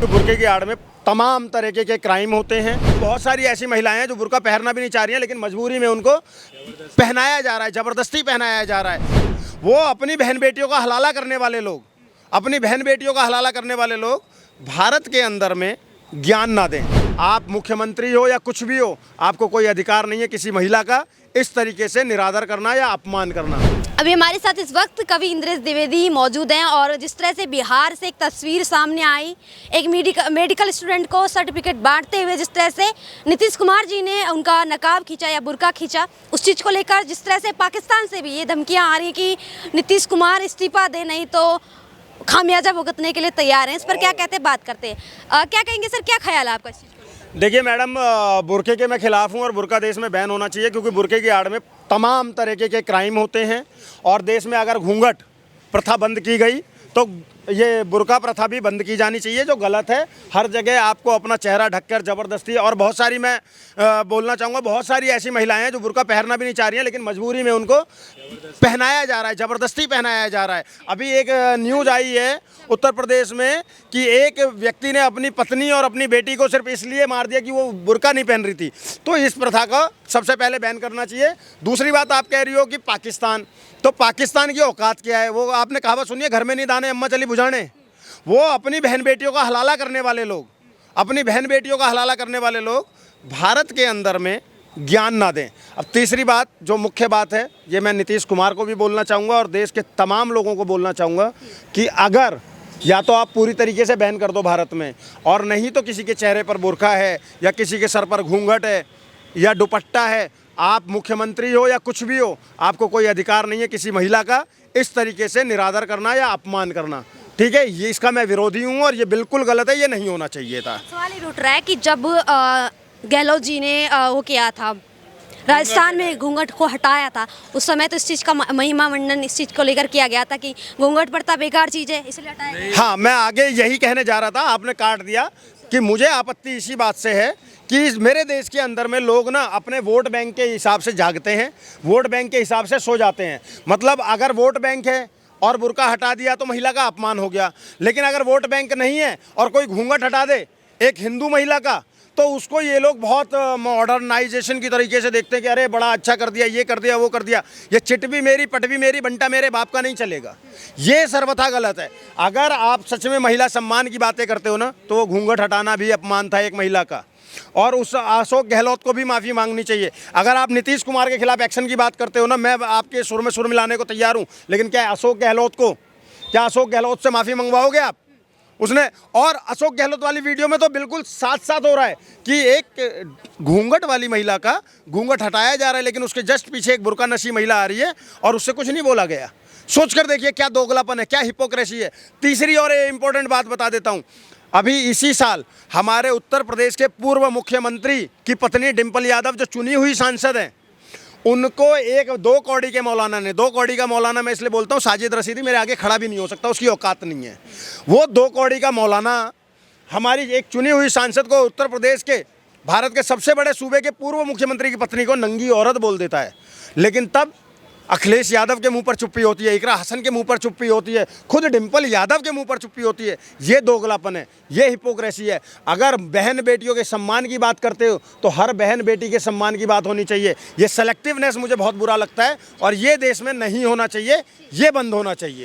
Burke की आड़ में तमाम तरीके के क्राइम होते हैं। बहुत सारी ऐसी महिलाएं हैं जो बुर्का पहनना भी नहीं चाह रही हैं, लेकिन मजबूरी में उनको पहनाया जा रहा है, ज़बरदस्ती पहनाया जा रहा है। वो अपनी बहन बेटियों का हलाला करने वाले लोग, अपनी बहन बेटियों का हलाला करने वाले लोग भारत के अंदर में ज्ञान ना दें। आप मुख्यमंत्री हो या कुछ भी हो, आपको कोई अधिकार नहीं है किसी महिला का इस तरीके से निरादर करना या अपमान करना। अभी हमारे साथ इस वक्त कवि इंद्रेश द्विवेदी मौजूद हैं और जिस तरह से बिहार से एक तस्वीर सामने आई, एक मेडिकल स्टूडेंट को सर्टिफिकेट बांटते हुए जिस तरह से नीतीश कुमार जी ने उनका नकाब खींचा या बुर्का खींचा, उस चीज़ को लेकर जिस तरह से पाकिस्तान से भी ये धमकियां आ रही हैं कि नीतीश कुमार इस्तीफा दे, नहीं तो खामियाजा भुगतने के लिए तैयार हैं। इस पर क्या कहते हैं, बात करते हैं। क्या कहेंगे सर, क्या ख्याल है आपका इस चीज़ को? देखिए मैडम, बुर्के के मैं खिलाफ हूँ और बुर्का देश में बैन होना चाहिए, क्योंकि बुर्के की आड़ में तमाम तरीके के क्राइम होते हैं। और देश में अगर घूंघट प्रथा बंद की गई तो ये बुर्का प्रथा भी बंद की जानी चाहिए, जो गलत है। हर जगह आपको अपना चेहरा ढककर ज़बरदस्ती, और बहुत सारी मैं बोलना चाहूँगा, बहुत सारी ऐसी महिलाएं हैं जो बुर्का पहनना भी नहीं चाह रही हैं, लेकिन मजबूरी में उनको पहनाया जा रहा है, ज़बरदस्ती पहनाया जा रहा है। अभी एक न्यूज़ आई है उत्तर प्रदेश में कि एक व्यक्ति ने अपनी पत्नी और अपनी बेटी को सिर्फ इसलिए मार दिया कि वो बुर्का नहीं पहन रही थी। तो इस प्रथा का सबसे पहले बैन करना चाहिए। दूसरी बात, आप कह रही हो कि पाकिस्तान, तो पाकिस्तान की औकात क्या है? वो आपने कहावत सुनी है, घर में नहीं दाने अम्मा चली बुझाने। वो अपनी बहन बेटियों का हलाला करने वाले लोग, अपनी बहन बेटियों का हलाला करने वाले लोग भारत के अंदर में ज्ञान ना दें। अब तीसरी बात, जो मुख्य बात है, ये मैं नीतीश कुमार को भी बोलना चाहूँगा और देश के तमाम लोगों को बोलना चाहूँगा कि अगर या तो आप पूरी तरीके से बैन कर दो भारत में, और नहीं तो किसी के चेहरे पर बुर्का है या किसी के सर पर घूंघट है या दुपट्टा है, आप मुख्यमंत्री हो या कुछ भी हो, आपको कोई अधिकार नहीं है किसी महिला का इस तरीके से निरादर करना या अपमान करना। ठीक है, ये इसका मैं विरोधी हूँ और ये बिल्कुल गलत है, ये नहीं होना चाहिए था। सवाल ये उठ रहा है कि जब गहलोत जी ने वो किया था, राजस्थान में घूंघट को हटाया था, उस समय तो इस चीज़ का महिमा मंडन इस चीज़ को लेकर किया गया था कि घूंघट प्रथा बेकार चीज़ है, इसलिए हटाया गया। हाँ, मैं आगे यही कहने जा रहा था, आपने काट दिया कि मुझे आपत्ति इसी बात से है कि मेरे देश के अंदर में लोग ना अपने वोट बैंक के हिसाब से जागते हैं, वोट बैंक के हिसाब से सो जाते हैं। मतलब अगर वोट बैंक है और बुर्का हटा दिया तो महिला का अपमान हो गया, लेकिन अगर वोट बैंक नहीं है और कोई घूंघट हटा दे एक हिंदू महिला का, तो उसको ये लोग बहुत मॉडर्नाइजेशन की तरीके से देखते हैं कि अरे बड़ा अच्छा कर दिया, ये कर दिया, वो कर दिया। ये चिट भी मेरी, पट भी मेरी, बंटा मेरे बाप का नहीं चलेगा। ये सर्वथा गलत है। अगर आप सच में महिला सम्मान की बातें करते हो ना, तो वो घूंघट हटाना भी अपमान था एक महिला का, और उस अशोक गहलोत को भी माफ़ी मांगनी चाहिए। अगर आप नीतीश कुमार के खिलाफ एक्शन की बात करते हो ना, मैं आपके सुर में सुर मिलाने को तैयार हूँ, लेकिन क्या अशोक गहलोत से माफ़ी मंगवाओगे आप? उसने, और अशोक गहलोत वाली वीडियो में तो बिल्कुल साथ साथ हो रहा है कि एक घूंघट वाली महिला का घूंघट हटाया जा रहा है, लेकिन उसके जस्ट पीछे एक बुर्का नशी महिला आ रही है और उससे कुछ नहीं बोला गया। सोच कर देखिए क्या दोगलापन है, क्या हिपोक्रेसी है। तीसरी और इंपॉर्टेंट बात बता देता हूँ, अभी इसी साल हमारे उत्तर प्रदेश के पूर्व मुख्यमंत्री की पत्नी डिम्पल यादव, जो चुनी हुई सांसद हैं, उनको एक 2 कौड़ी के मौलाना ने, 2 कौड़ी का मौलाना मैं इसलिए बोलता हूँ, साजिद रशीदी मेरे आगे खड़ा भी नहीं हो सकता, उसकी औकात नहीं है। वो 2 कौड़ी का मौलाना हमारी एक चुनी हुई सांसद को, उत्तर प्रदेश के भारत के सबसे बड़े सूबे के पूर्व मुख्यमंत्री की पत्नी को नंगी औरत बोल देता है। लेकिन तब अखिलेश यादव के मुंह पर चुप्पी होती है, इकरा हसन के मुंह पर चुप्पी होती है, खुद डिम्पल यादव के मुंह पर चुप्पी होती है। ये दोगलापन है, ये हिपोक्रेसी है। अगर बहन बेटियों के सम्मान की बात करते हो तो हर बहन बेटी के सम्मान की बात होनी चाहिए। ये सेलेक्टिवनेस मुझे बहुत बुरा लगता है और ये देश में नहीं होना चाहिए, ये बंद होना चाहिए।